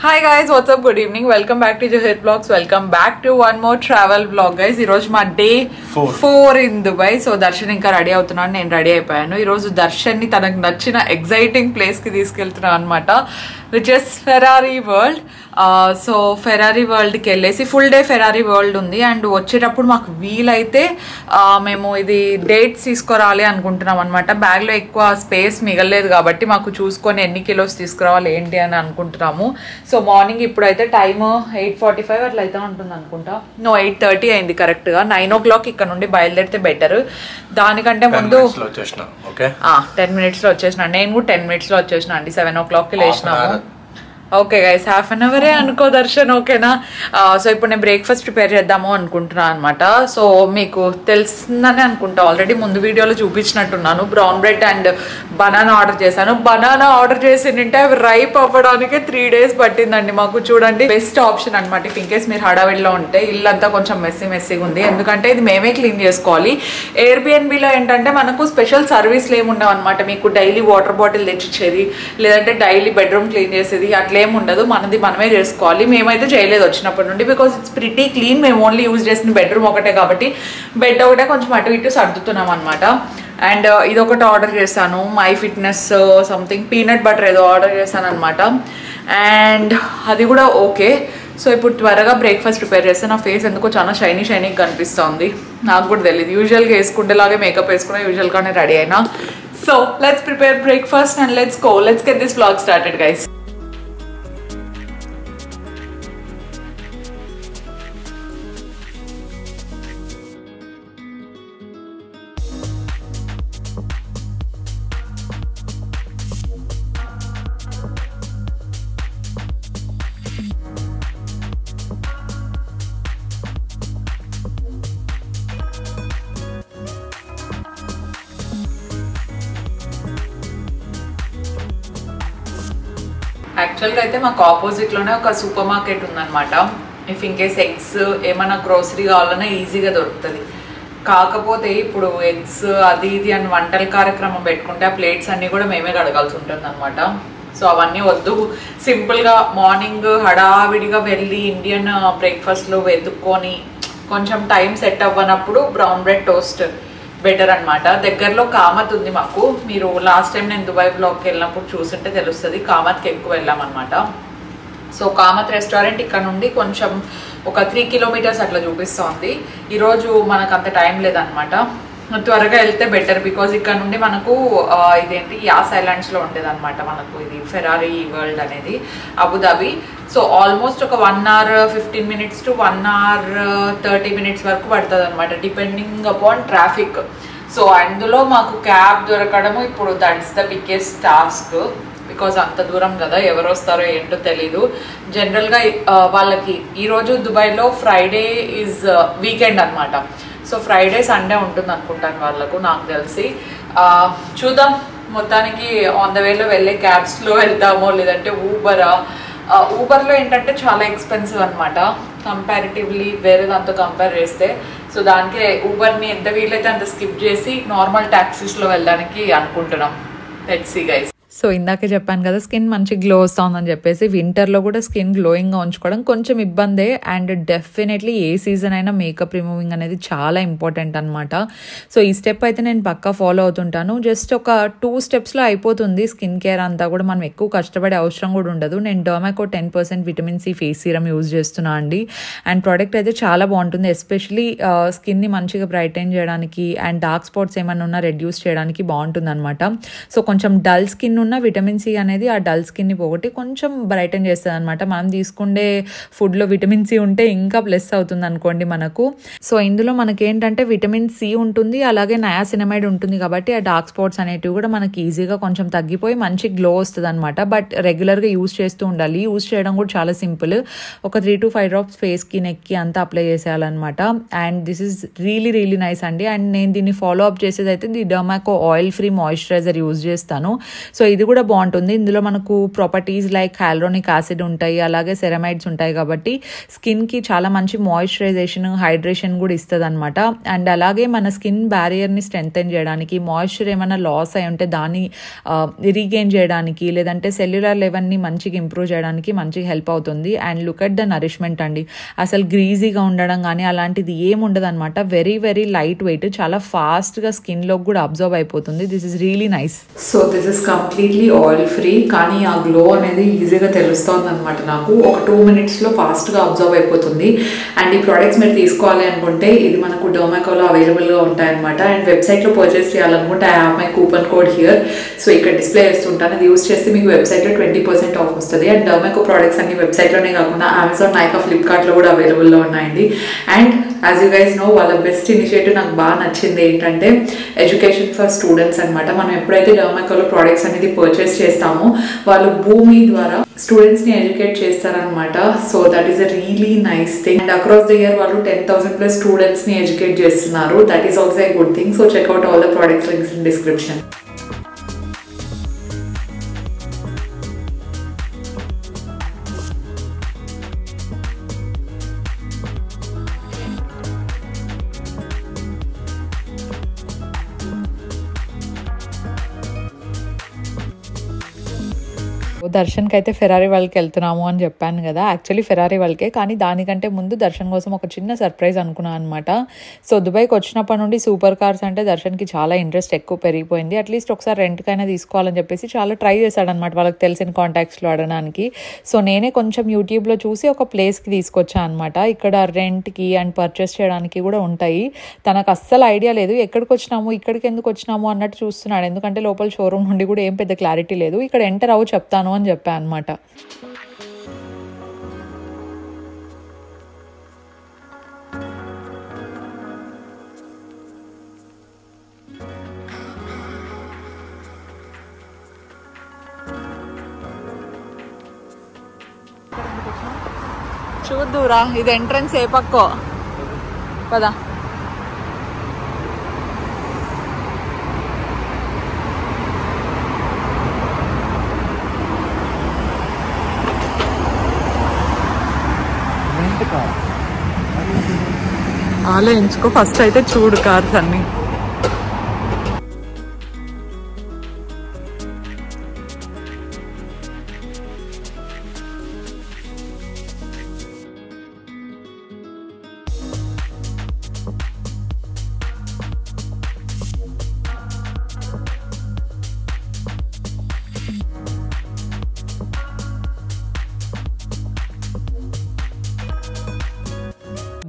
Hi guys, what's up? Good evening. Welcome back to Johit Vlogs. Welcome back to one more travel vlog guys. ఈ రోజు మా day 4 in Dubai. So Darshan ఇంకా ready అవుతున్నాను, నేను ready అయిపోయాను. ఈ రోజు దర్శన్ ని తనకు నచ్చిన ఎగ్జైటింగ్ ప్లేస్ కి తీసుకెళ్తున్నాను అన్నమాట, which is Ferrari World. So Ferrari వరల్డ్కి వెళ్ళేసి ఫుల్ డే ఫెరారీ వరల్డ్ ఉంది. అండ్ వచ్చేటప్పుడు మాకు వీలైతే మేము ఇది డేట్స్ తీసుకురావాలి అనుకుంటున్నాం అనమాట. బ్యాగ్లో ఎక్కువ స్పేస్ మిగలలేదు కాబట్టి మాకు చూసుకొని ఎన్ని కిలోస్ తీసుకురావాలి ఏంటి అని అనుకుంటున్నాము. సో మార్నింగ్ ఇప్పుడైతే టైమ్ 8:45 అట్లా అయితే ఉంటుంది అనుకుంటా. 8:30 అయింది కరెక్ట్గా. 9 o'clock ఇక్కడ నుండి బయలుదేరితే బెటర్. దానికంటే ముందు 10 minutesలో వచ్చేసిన. నేను కూడా 10 minutesలో వచ్చేసిన అండి. 7 o'clockకి లేచినాము. ఓకే గైస్, హాఫ్ అన్ అవరే అనుకో దర్శన్, ఓకేనా? సో ఇప్పుడు నేను బ్రేక్ఫాస్ట్ ప్రిపేర్ చేద్దాము అనుకుంటున్నాను అనమాట. సో మీకు తెలిసిందని అనుకుంటా, ఆల్రెడీ ముందు వీడియోలో చూపించినట్టున్నాను. Brown bread and banana order చేశాను. బనానా ఆర్డర్ చేసింటే అవి రైప్ అవ్వడానికి 3 days పట్టిందండి మాకు. చూడండి, బెస్ట్ ఆప్షన్ అనమాట. ఇఫ్ ఇన్కేస్ మీరు హడావిడిలో ఉంటే. ఇల్లంతా కొంచెం మెస్సీగా ఉంది, ఎందుకంటే ఇది మేమే క్లీన్ చేసుకోవాలి. ఎయిర్బిఎన్బిలో ఏంటంటే మనకు స్పెషల్ సర్వీస్లు ఏమి ఉండవు అనమాట. మీకు డైలీ వాటర్ బాటిల్ తెచ్చిచ్చేది, లేదంటే డైలీ బెడ్రూమ్ క్లీన్ చేసేది అట్లా ఏమి ఉండదు. మనది మనమే చేసుకోవాలి. మేమైతే చేయలేదు వచ్చినప్పటి నుండి, బికాస్ ఇట్స్ ప్రిటీ క్లీన్. మేము ఓన్లీ యూజ్ చేసిన బెడ్రూమ్ ఒకటే కాబట్టి బెడ్ ఒకటే కొంచెం అటు ఇటు సర్దుతున్నాం అనమాట. అండ్ ఇదొకటి ఆర్డర్ చేశాను, my fitness something peanut butter ఏదో ఆర్డర్ చేశాను అనమాట. అండ్ అది కూడా ఓకే. సో ఇప్పుడు త్వరగా బ్రేక్ఫాస్ట్ ప్రిపేర్ చేస్తే నా ఫేస్ ఎందుకో చాలా షైనీగా కనిపిస్తుంది. నాకు కూడా తెలియదు, యూజువల్గా వేసుకుంటేలాగే మేకప్ వేసుకున్నా యూజువల్గానే రెడీ అయినా. So let's prepare breakfast and let's go. Let's get this vlog started guys. యాక్చువల్గా అయితే మాకు ఆపోజిట్లోనే ఒక సూపర్ మార్కెట్ ఉందన్నమాట. ఇఫ్ ఇన్కేస్ ఎగ్స్ ఏమైనా గ్రోసరీ కావాలన్నా ఈజీగా దొరుకుతుంది. కాకపోతే ఇప్పుడు ఎగ్స్ అది ఇది అని వంటల కార్యక్రమం పెట్టుకుంటే ఆ ప్లేట్స్ అన్నీ కూడా మేమే కడగాల్సి ఉంటుంది అనమాట. సో అవన్నీ వద్దు, సింపుల్గా మార్నింగ్ హడావిడిగా వెళ్ళి ఇండియన్ బ్రేక్ఫాస్ట్లో వెతుక్కొని కొంచెం టైం సెట్ అవ్వనప్పుడు బ్రౌన్ బ్రెడ్ టోస్ట్ బెటర్ అనమాట. దగ్గరలో కామత్ ఉంది మాకు. మీరు లాస్ట్ టైం నేను దుబాయ్ బ్లాగ్కి వెళ్ళినప్పుడు చూస్తుంటే తెలుస్తుంది. కామత్కి ఎక్కువ వెళ్ళామన్నమాట. సో కామత్ రెస్టారెంట్ ఇక్కడ నుండి కొంచెం ఒక 3 kilometers అట్లా చూపిస్తోంది. ఈరోజు మనకు అంత టైం లేదనమాట. త్వరగా వెళ్తే బెటర్, బికాజ్ ఇక్కడ నుండి మనకు ఇదేంటి యాస్ ఐలాండ్స్లో ఉండేది అనమాట మనకు ఇది ఫెరారీ వరల్డ్ అనేది, అబుదాబి. సో ఆల్మోస్ట్ ఒక 1 hour 15 minutes to 1 hour 30 minutes వరకు పడుతుంది అనమాట, డిపెండింగ్ అపాన్ ట్రాఫిక్. సో అందులో మాకు క్యాబ్ దొరకడము ఇప్పుడు that's the biggest task, because అంత దూరం కదా, ఎవరు వస్తారో ఏంటో తెలీదు. జనరల్గా వాళ్ళకి ఈరోజు దుబాయ్లో ఫ్రైడే ఈజ్ వీకెండ్ అనమాట. సో ఫ్రైడే సండే ఉంటుంది అనుకుంటాను వాళ్ళకు, నాకు తెలిసి. చూద్దాం, మొత్తానికి ఆన్ ద వేలో వెళ్ళే క్యాబ్స్లో వెళ్తామో లేదంటే ఊబర్లో ఏంటంటే చాలా ఎక్స్పెన్సివ్ అనమాట కంపారిటివ్లీ వేరే దాంతో కంపేర్ చేస్తే. సో దానికి ఊబర్ని ఎంత వీలైతే అంత స్కిప్ చేసి నార్మల్ ట్యాక్సీస్లో వెళ్ళడానికి అనుకుంటున్నాం. Let's see guys. సో ఇందాకే చెప్పాను కదా, స్కిన్ మంచి గ్లో వస్తుందని చెప్పేసి. వింటర్లో కూడా స్కిన్ గ్లోయింగ్గా ఉంచుకోవడం కొంచెం ఇబ్బందే. అండ్ డెఫినెట్లీ ఏ సీజన్ అయినా మేకప్ రిమూవింగ్ అనేది చాలా ఇంపార్టెంట్ అనమాట. సో ఈ స్టెప్ అయితే నేను పక్కా ఫాలో అవుతుంటాను. జస్ట్ ఒక 2 steps అయిపోతుంది స్కిన్ కేర్ అంతా కూడా. మనం ఎక్కువ కష్టపడే అవసరం కూడా ఉండదు. నేను Dermaco 10% vitamin C face serum use చేస్తున్నా అండి. అండ్ ప్రోడక్ట్ అయితే చాలా బాగుంటుంది, ఎస్పెషలీ స్కిన్ని మంచిగా బ్రైటన్ చేయడానికి అండ్ డార్క్ స్పాట్స్ ఏమైనా ఉన్నా రెడ్యూస్ చేయడానికి బాగుంటుంది అనమాట. సో కొంచెం డల్ స్కిన్ ఉన్న విటమిన్ సి అనేది ఆ డల్ స్కిన్ని పోగొట్టి కొంచెం బ్రైటన్ చేస్తుంది అనమాట. మనం తీసుకుండే ఫుడ్లో విటమిన్ సి ఉంటే ఇంకా ప్లస్ అవుతుంది అనుకోండి మనకు. సో ఇందులో మనకేంటంటే విటమిన్ సి ఉంటుంది, అలాగే నయాసినమైడ్ ఉంటుంది కాబట్టి ఆ డార్క్ స్పాట్స్ అనేటివి కూడా మనకి ఈజీగా కొంచెం తగ్గిపోయి మంచి గ్లో వస్తుంది అనమాట. బట్ రెగ్యులర్గా యూజ్ చేస్తూ ఉండాలి. యూజ్ చేయడం కూడా చాలా సింపుల్. ఒక 3 to 5 drops ఫేస్కి నెక్కి అంతా అప్లై చేసేయాలన్నమాట. And this is really nice అండి. అండ్ నేను దీన్ని ఫాలో అప్ చేసేది అయితే the Dermaco oil free moisturiser use చేస్తాను. సో ఇది కూడా బాగుంటుంది. ఇందులో మనకు ప్రాపర్టీస్ లైక్ హైలూరోనిక్ యాసిడ్ ఉంటాయి, అలాగే సెరమైడ్స్ ఉంటాయి కాబట్టి స్కిన్కి చాలా మంచి మాయిశ్చరైజేషన్, హైడ్రేషన్ కూడా ఇస్తుంది అనమాట. అండ్ అలాగే మన స్కిన్ బ్యారియర్ని స్ట్రెంథెన్ చేయడానికి, మాయిశ్చర్ ఏమైనా లాస్ అయి ఉంటే దాన్ని రీగెయిన్ చేయడానికి, లేదంటే సెల్యులర్ లెవెల్ని మంచిగా ఇంప్రూవ్ చేయడానికి మంచిగా హెల్ప్ అవుతుంది. And look at the nourishment అండి, అసలు గ్రీజీగా ఉండడం కానీ అలాంటిది ఏం ఉండదు అనమాట. వెరీ వెరీ లైట్ వెయిట్, చాలా ఫాస్ట్గా స్కిన్లోకి కూడా అబ్జర్వ్ అయిపోతుంది. This is really nice. So this is completely oil free, కానీ ఆ గ్లో అనేది ఈజీగా తెలుస్తుంది అనమాట. నాకు ఒక 2 minutesలో ఫాస్ట్గా అబ్జర్వ్ అయిపోతుంది. అండ్ ఈ ప్రోడక్ట్స్ మీరు తీసుకోవాలి అనుకుంటే ఇది మనకు డర్మాకోలో అవైలబుల్గా ఉంటాయన్నమాట. అండ్ వెబ్సైట్లో పర్చేస్ చేయాలనుకుంటే I have my coupon code here. So ఇక్కడ డిస్ప్లే చేస్తుంటాను, అది యూస్ చేస్తే మీకు వెబ్సైట్లో 20% ఆఫ్ వస్తుంది. అండ్ డర్మాకో ప్రోడక్ట్స్ అన్ని వెబ్సైట్లోనే కాకుండా అమెజాన్, నైకా, ఫ్లిప్కార్ట్లో కూడా అవైలబుల్లో ఉన్నాయండి. And as you guys know, వాళ్ళ బెస్ట్ ఇనిషియేటివ్ నాకు బాగా నచ్చింది ఏంటంటే ఎడ్యుకేషన్ ఫర్ స్టూడెంట్స్ అనమాట. మనం ఎప్పుడైతే డర్మాకోలో ప్రోడక్ట్స్ అనేది పర్చేస్ చేస్తామో వాళ్ళు భూమి ద్వారా స్టూడెంట్స్ని ఎడ్యుకేట్ చేస్తారనమాట. So that is a really nice thing. And across the year వాళ్ళు 10,000+ స్టూడెంట్స్ని ఎడ్యుకేట్ చేస్తున్నారు. That is also a good thing. So check out all the products links in description. దర్శన్కి అయితే ఫెరారీ వాళ్ళకి వెళ్తున్నాము అని చెప్పాను కదా. యాక్చువల్లీ ఫెరారీ వాళ్ళకే, కానీ దానికంటే ముందు దర్శన్ కోసం ఒక చిన్న సర్ప్రైజ్ అనుకున్నాను అనమాట. సో దుబాయ్కి వచ్చినప్పటి నుండి సూపర్ కార్స్ అంటే దర్శన్కి చాలా ఇంట్రెస్ట్ ఎక్కువ పెరిగిపోయింది. అట్లీస్ట్ ఒకసారి రెంట్కైనా తీసుకోవాలని చెప్పేసి చాలా ట్రై చేశాడనమాట వాళ్ళకి తెలిసిన కాంటాక్ట్స్లో అడగడానికి. సో నేనే కొంచెం యూట్యూబ్లో చూసి ఒక ప్లేస్కి తీసుకొచ్చాను అనమాట. ఇక్కడ రెంట్కి అండ్ పర్చేస్ చేయడానికి కూడా ఉంటాయి. తనకు అస్సలు ఐడియా లేదు ఎక్కడికి వచ్చినాము, ఇక్కడికి ఎందుకు వచ్చినాము అన్నట్టు చూస్తున్నాడు. ఎందుకంటే లోపల షోరూమ్ నుండి కూడా ఏం పెద్ద క్లారిటీ లేదు. ఇక్కడ ఎంటర్ అవ్వు చెప్తాను అని చెప్పా అనమాట. చూద్దురా, ఇది ఎంట్రన్స్ ఏ పక్కో పదా. ఆలోచించుకో ఫస్ట్ అయితే చూడు కార్స్ అన్ని.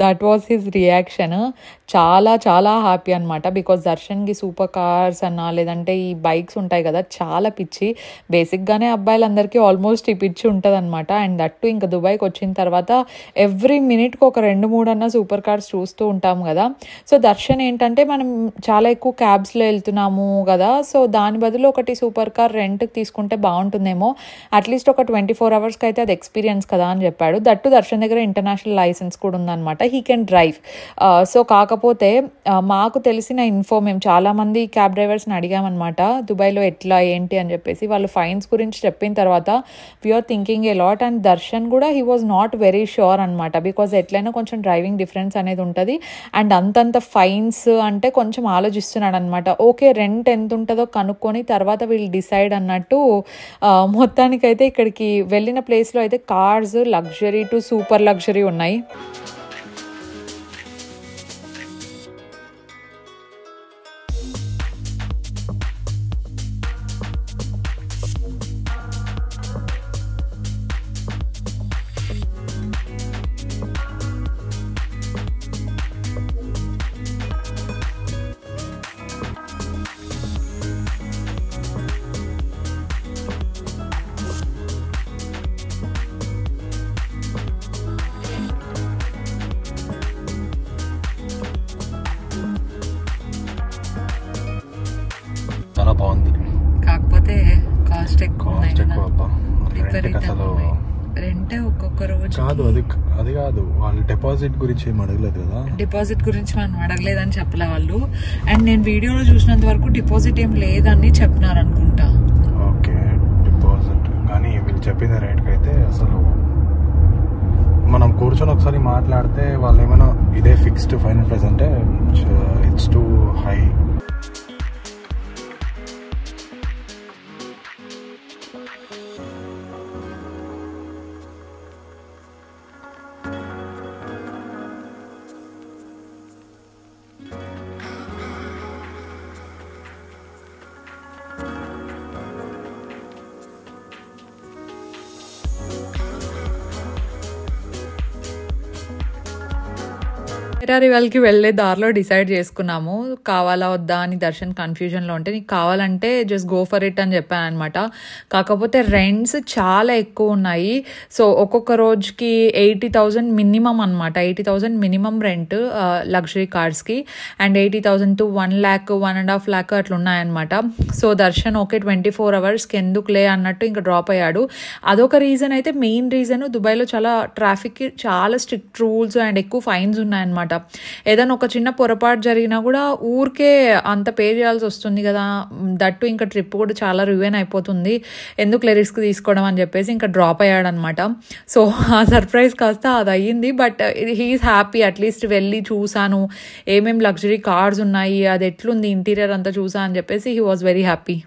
That was his reaction. చాలా చాలా హ్యాపీ అనమాట. బికాజ్ దర్శన్కి సూపర్ కార్స్ అన్నా లేదంటే ఈ బైక్స్ ఉంటాయి కదా చాలా పిచ్చి. బేసిక్గానే అబ్బాయిలందరికీ ఆల్మోస్ట్ ఈ పిచ్చి ఉంటుంది అనమాట. అండ్ దట్టు ఇంకా దుబాయ్కి వచ్చిన తర్వాత ఎవ్రీ మినిట్కి ఒక 2-3 అన్న సూపర్ కార్స్ చూస్తూ ఉంటాము కదా. సో దర్శన్ ఏంటంటే మనం చాలా ఎక్కువ క్యాబ్స్లో వెళ్తున్నాము కదా, సో దాని బదులు ఒకటి సూపర్ కార్ రెంట్కి తీసుకుంటే బాగుంటుందేమో, అట్లీస్ట్ ఒక 24 hours అయితే అది ఎక్స్పీరియన్స్ కదా అని చెప్పాడు. దట్టు దర్శన్ దగ్గర ఇంటర్నేషనల్ లైసెన్స్ కూడా ఉందన్నమాట. He can drive. సో కాకపోతే మాకు తెలిసిన ఇన్ఫో, మేము చాలామంది క్యాబ్ డ్రైవర్స్ని అడిగామన్నమాట దుబాయ్లో ఎట్లా ఏంటి అని చెప్పేసి. వాళ్ళు ఫైన్స్ గురించి చెప్పిన తర్వాత we are thinking a lot. And Darshan కూడా he was not very sure అనమాట. బికాజ్ ఎట్లయినా కొంచెం డ్రైవింగ్ డిఫరెన్స్ అనేది ఉంటుంది. అండ్ అంతంత ఫైన్స్ అంటే కొంచెం ఆలోచిస్తున్నాడు అనమాట. ఓకే రెంట్ ఎంత ఉంటుందో కనుక్కొని తర్వాత వీళ్ళు డిసైడ్ అన్నట్టు. మొత్తానికైతే ఇక్కడికి వెళ్ళిన ప్లేస్లో అయితే cars luxury to super luxury ఉన్నాయి. బాగుంది, కాకపోతే కాస్ట్ ఎక్కువ. రెంటే ఒక్కొక్క రోజు కాదు. అది కాదు, వాళ్ళు డిపాజిట్ గురించి ఏం అడగలేదు కదా. డిపాజిట్ గురించి మనం అడగలేదని చెప్పలే వాళ్ళు. అండ్ నేను వీడియోలో చూసినంత వరకు డిపాజిట్ ఏం లేదని చెప్పినారు అనుకుంటా. ఓకే. చెప్పిన రేట్కి అయితే అసలు మనం కూర్చొని ఒకసారి మాట్లాడితే వాళ్ళు ఏమైనా ఇదే ఫిక్స్డ్ ఫైనల్ ప్రైస్ అంటే ఇట్స్ టూ హై. రివల్కి వెళ్ళే దారిలో డిసైడ్ చేసుకున్నాము కావాలా వద్దా అని. దర్శన్ కన్ఫ్యూజన్లో ఉంటే నీకు కావాలంటే జస్ట్ గో ఫర్ ఇట్ అని చెప్పాను అనమాట. కాకపోతే రెంట్స్ చాలా ఎక్కువ ఉన్నాయి. సో ఒక్కొక్క రోజుకి 80,000 మినిమం అనమాట. 80,000 మినిమం రెంట్ లగ్జరీ కార్స్కి అండ్ 80,000 to 1 lakh 1.5 lakh అట్లా ఉన్నాయన్నమాట. సో దర్శన్ ఓకే 24 hours ఎందుకులే అన్నట్టు ఇంకా డ్రాప్ అయ్యాడు. అదొక రీజన్. అయితే మెయిన్ రీజన్ దుబాయ్లో చాలా ట్రాఫిక్కి చాలా స్ట్రిక్ట్ రూల్స్ అండ్ ఎక్కువ ఫైన్స్ ఉన్నాయన్నమాట. ఏదైనా ఒక చిన్న పొరపాటు జరిగినా కూడా ఊరికే అంత పే చేయాల్సి వస్తుంది కదా. దట్టు ఇంకా ట్రిప్ కూడా చాలా రివెన్ అయిపోతుంది, ఎందుకు రిస్క్ తీసుకోవడం అని చెప్పేసి ఇంకా డ్రాప్ అయ్యాడనమాట. సో ఆ సర్ప్రైజ్ కాస్త అది అయ్యింది. But he's happy. అట్లీస్ట్ వెళ్ళి చూసాను ఏమేమి లగ్జరీ కార్స్ ఉన్నాయి, అది ఎట్లుంది ఇంటీరియర్ అంతా చూసా అని చెప్పేసి he was very happy.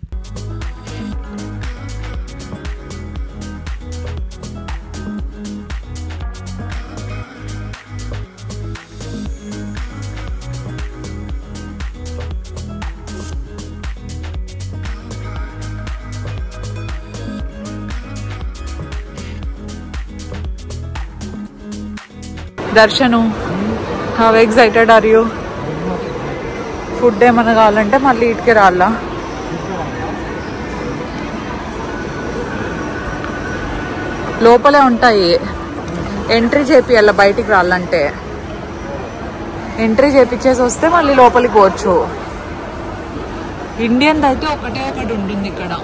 Darshan, how excited are you? Food ఏమన్నా కావాలంటే మళ్ళీ ఇటుకే రాళ్ళ. లోపలే ఉంటాయి, ఎంట్రీ చేపియాల. బయటికి రాళ్ళంటే ఎంట్రీ చేపించేసి వస్తే మళ్ళీ లోపలికి పోవచ్చు. ఇండియన్ అయితే ఒకటే ఒకటి ఉంటుంది ఇక్కడ.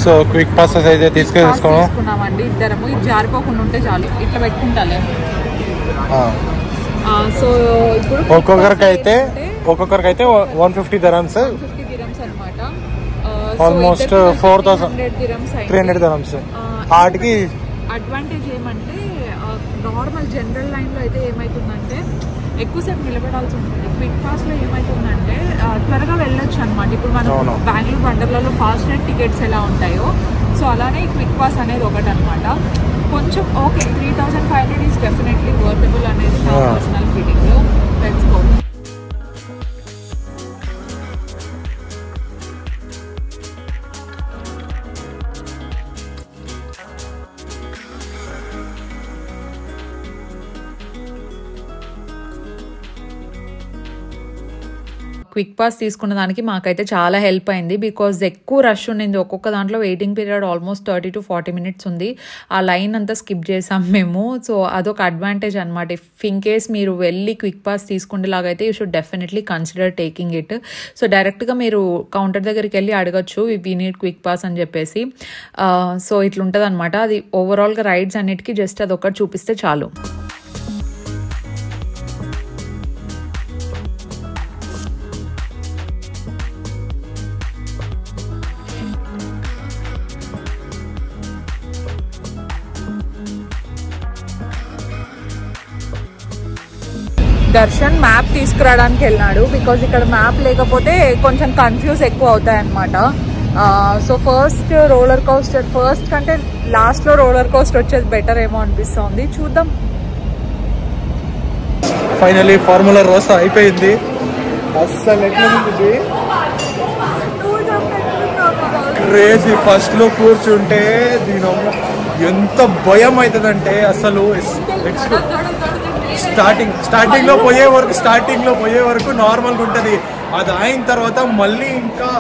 సో క్విక్ పాసెస్ అయితే తీసుకున్నామండి ఇద్దరము. ఇది జారిపోకుండా ఉంటే చాలు, ఇట్లా పెట్టుకుంటాలే. సో ఇప్పుడు ఒక్కొక్కరికైతే 150 dirhams అనమాట. Almost 4,300 dirhams. వాటికి అడ్వాంటేజ్ ఏమంటే నార్మల్ జనరల్ లైన్లో అయితే ఏమవుతుందంటే ఎక్కువసేపు నిలబడాల్సి ఉంటుంది. క్విక్ పాస్లో ఏమవుతుందంటే త్వరగా వెళ్ళొచ్చు అనమాట. ఇప్పుడు మనం బెంగళూరు వండర్లలో ఫాస్ట్ నెట్ టికెట్స్ ఎలా ఉంటాయో సో అలానే క్విక్ పాస్ అనేది ఒకటి అనమాట. కొంచెం ఓకే 3,500 ఈజ్ డెఫినెట్లీ వర్తబుల్ అనేది నా personal feeling. Let's go. Quick pass తీసుకున్న దానికి మాకైతే చాలా హెల్ప్ అయింది. బికాజ్ ఎక్కువ రష్ ఉండింది. ఒక్కొక్క దాంట్లో waiting period almost 30 to 40 minutes ఉంది. ఆ లైన్ అంతా స్కిప్ చేసాం మేము. సో అదొక అడ్వాంటేజ్ అనమాట. ఇఫ్ ఇన్ కేస్ మీరు వెళ్ళి క్విక్ పాస్ తీసుకునేలాగైతే you should definitely consider taking it. So డైరెక్ట్గా మీరు కౌంటర్ దగ్గరికి వెళ్ళి అడగచ్చు వీ నీడ్ క్విక్ పాస్ అని చెప్పేసి. సో ఇట్లుంటుంది అనమాట. అది ఓవరాల్గా రైడ్స్ అన్నిటికీ జస్ట్ అదొకటి చూపిస్తే చాలు. దర్శన్ మ్యాప్ తీసుకురావడానికి వెళ్ళినాడు. బికాజ్ ఇక్కడ మ్యాప్ లేకపోతే కొంచెం కన్ఫ్యూజ్ ఎక్కువ అవుతాయి అన్నమాట. So first roller coaster, first కంటే లాస్ట్లో రోలర్ కోస్టర్ వచ్చేది బెటర్ ఏమో అనిపిస్తుంది. చూద్దాం. ఫైనలీ ఫార్ములా రోసా అయిపోయింది. అస్సలు ఎట్లా ఉంది క్రేజీ. ఫస్ట్ లో కూర్చుంటే దీని ఎంత భయం అవుతుందంటే అసలు స్టార్టింగ్ లో పోయే వరకు నార్మల్గా ఉంటుంది. అది అయిన తర్వాత మళ్ళీ ఇంకా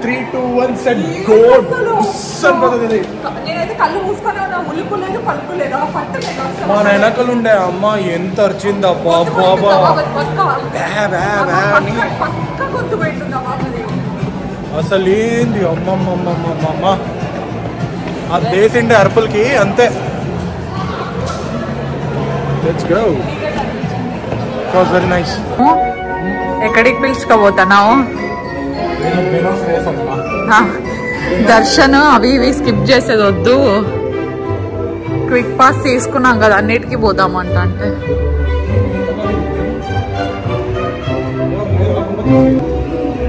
3, 2, 1 సెట్ గో. మా వెనకలు ఉండే అమ్మ ఎంత అరిచిందా బాబా. అసలు ఏంది అమ్మమ్మమ్మమ్మ ఆ దేశండి అరుపులకి అంతే. Let's go. It was very nice. ఎక్కడికి పిలుచుకోబోతున్నావు? దర్శన్ అవి ఇవి స్కిప్ చేసేది వద్దు. క్విక్ పాస్ తీసుకున్నాం కదా, అన్నిటికీ పోదామంట. అంటే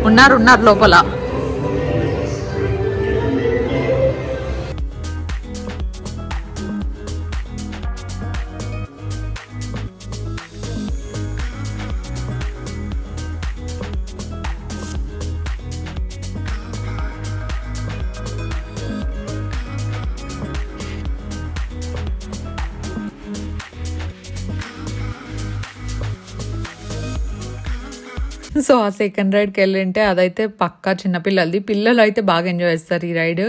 ఉన్నారు లోపల. సో ఆ సెకండ్ రైడ్కి వెళ్ళింటే అదైతే పక్కా చిన్నపిల్లలది. పిల్లలు అయితే బాగా ఎంజాయ్ చేస్తారు ఈ రైడ్.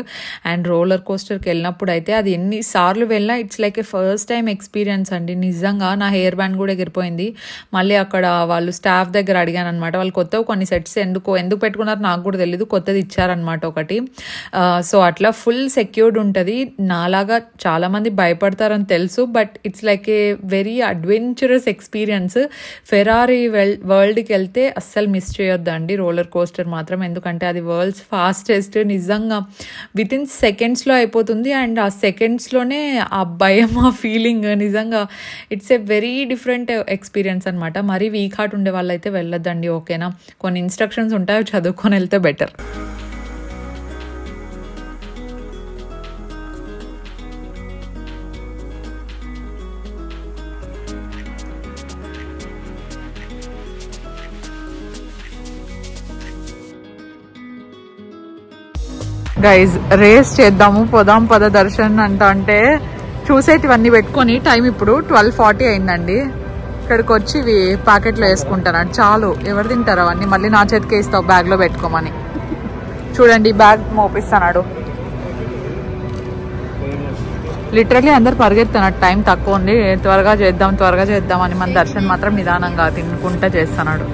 అండ్ రోలర్ కోస్టర్కి వెళ్ళినప్పుడు అయితే అది ఎన్నిసార్లు వెళ్ళినా it's like A first time experience అండి. నిజంగా నా హెయిర్ బ్యాండ్ కూడా ఎగిరిపోయింది. మళ్ళీ అక్కడ వాళ్ళు స్టాఫ్ దగ్గర అడిగాను అనమాట. వాళ్ళు కొత్తవి కొన్ని సెట్స్ ఎందుకు పెట్టుకున్నారు నాకు కూడా తెలీదు, కొత్తది ఇచ్చారనమాట ఒకటి. సో అట్లా ఫుల్ సెక్యూర్డ్ ఉంటుంది. నాలాగా చాలామంది భయపడతారని తెలుసు, but it's like a very adventurous experience. Ferrari వరల్డ్కి వెళ్తే అస్సలు మిస్ చేయొద్దండి రోలర్ కోస్టర్ మాత్రం. ఎందుకంటే అది వరల్డ్స్ ఫాస్టెస్ట్. నిజంగా వితిన్ సెకండ్స్లో అయిపోతుంది. అండ్ ఆ సెకండ్స్లోనే ఆ భయం, ఆ ఫీలింగ్ నిజంగా it's a very different experience అనమాట. మరీ వీక్ హార్ట్ ఉండే వాళ్ళైతే వెళ్ళొద్దండి, ఓకేనా? కొన్ని ఇన్స్ట్రక్షన్స్ ఉంటాయో చదువుకొని వెళ్తే బెటర్. గైజ్ రేస్ చేద్దాము, పోదాం పద దర్శన్ అంటే చూసేటివన్నీ పెట్టుకొని టైం ఇప్పుడు 12:40 అయిందండి. ఇక్కడికి వచ్చి ఇవి ప్యాకెట్లో వేసుకుంటాను. చాలు, ఎవరు తింటారు అవన్నీ? మళ్ళీ నా చేతికి ఇస్తావు బ్యాగ్లో పెట్టుకోమని. చూడండి బ్యాగ్ మోపిస్తున్నాడు. లిటరలీ అందరు పరిగెత్తున్నారు, టైం తక్కువ ఉంది, త్వరగా చేద్దాం అని. మన దర్శన్ మాత్రం నిదానంగా తినుకుంటా చేస్తున్నాడు.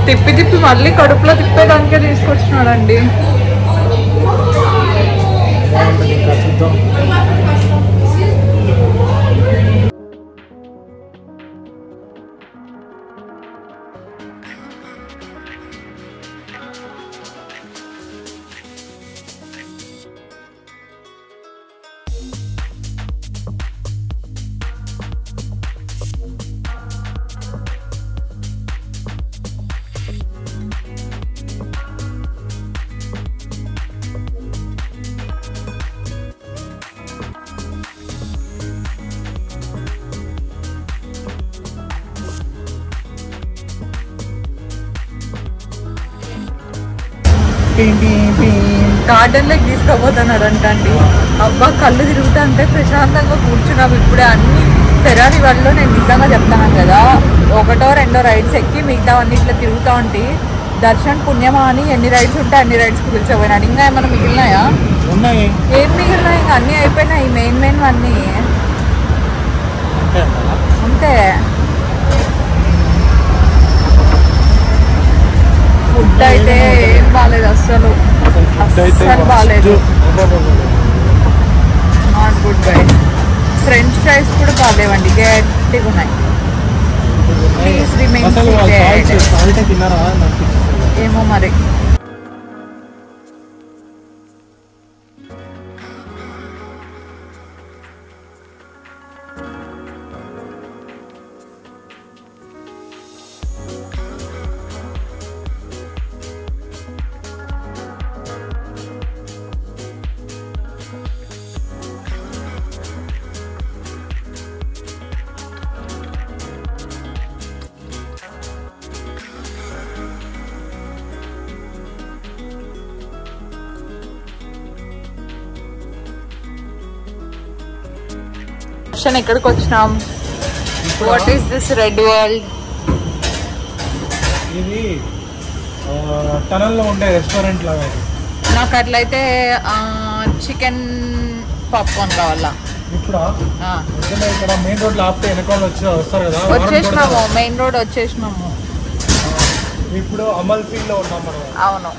తిప్పి మళ్ళీ కడుపులో తిప్పేదానికే తీసుకొచ్చినాడండి. గార్డెన్ లోకి తీసుకోబోతున్నాడంట అండి. అబ్బా కళ్ళు తిరుగుతా అంటే ప్రశాంతంగా కూర్చున్నాము ఇప్పుడే. అన్ని ఫెరారీ వల్ల నేను నిజంగా చెప్తాను కదా, 1, 2 రైడ్స్ ఎక్కి మిగతా అన్ని ఇట్లా తిరుగుతూ ఉంటాయి. దర్శన్ పుణ్యమా అని ఎన్ని రైడ్స్ ఉంటే అన్ని రైడ్స్కి పిలిచిపోయినాడు. ఇంకా ఏమైనా మిగిలినాయా? ఏం మిగిలినాయి? ఇంకా అన్నీ అయిపోయినాయి. మెయిన్ అన్నీ అంతే. ఫుడ్ అయితే ఏం బాగాలేదు, అస్సలు బాగాలేదు. Not good bye. French fries కూడా బాగాలేవండి, గట్టిగా ఉన్నాయి. Please remain seated. ఏమో మరి. దర్శన్ ఎక్కడికి వచ్చినాం? What is this red world? ఇది టనల్ లో ఉండే రెస్టారెంట్ లాగా. నాకు అట్లయితే చికెన్ పాప్కార్న్ కావాలా. ఇప్పుడు ఇక్కడ మెయిన్ రోడ్ లో ఆపితే వెనకాల వస్తారు కదా. వచ్చేసినాము, మెయిన్ రోడ్ వచ్చేసినాము. ఇప్పుడు అమల్ఫీల్ లో ఉన్నాం మనం. అవును.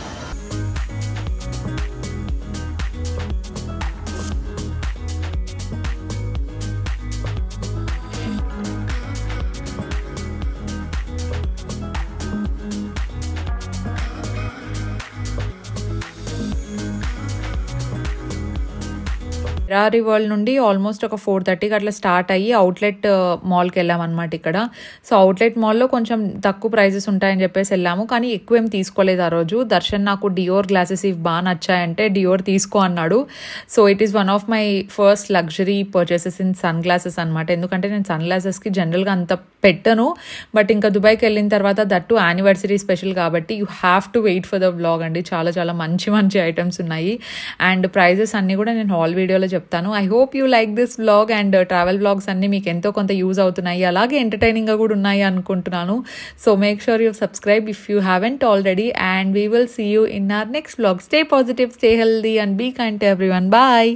ఫెరారీ వరల్డ్ నుండి ఆల్మోస్ట్ ఒక 4:30కి అట్లా స్టార్ట్ అయ్యి అవుట్లెట్ మాల్కి వెళ్ళాం అనమాట ఇక్కడ. సో అవుట్లెట్ మాల్లో కొంచెం తక్కువ ప్రైజెస్ ఉంటాయని చెప్పేసి వెళ్ళాము, కానీ ఎక్కువ ఏం తీసుకోలేదు ఆ రోజు. దర్శన్ నాకు డియోర్ గ్లాసెస్ ఇవి బాగా నచ్చాయంటే డియోర్ తీసుకో అన్నాడు. So it is one of my first luxury purchases in sunglasses అనమాట. ఎందుకంటే నేను సన్ గ్లాసెస్కి జనరల్గా అంత పెట్టను, బట్ ఇంకా దుబాయ్కి వెళ్ళిన తర్వాత దట్టు యానివర్సరీ స్పెషల్ కాబట్టి you have to wait for the vlog అండి. చాలా చాలా మంచి మంచి ఐటమ్స్ ఉన్నాయి అండ్ ప్రైజెస్ అన్నీ కూడా నేను హాల్ వీడియోలో చెప్తాను. I hope you like this vlog and travel vlogs అన్నీ మీకు ఎంతో కొంత యూజ్ అవుతున్నాయి, అలాగే ఎంటర్టైనింగ్గా కూడా ఉన్నాయి అనుకుంటున్నాను. So make sure you subscribe if you haven't already and we will see you in our next vlog. Stay positive, stay healthy and be kind to everyone. Bye.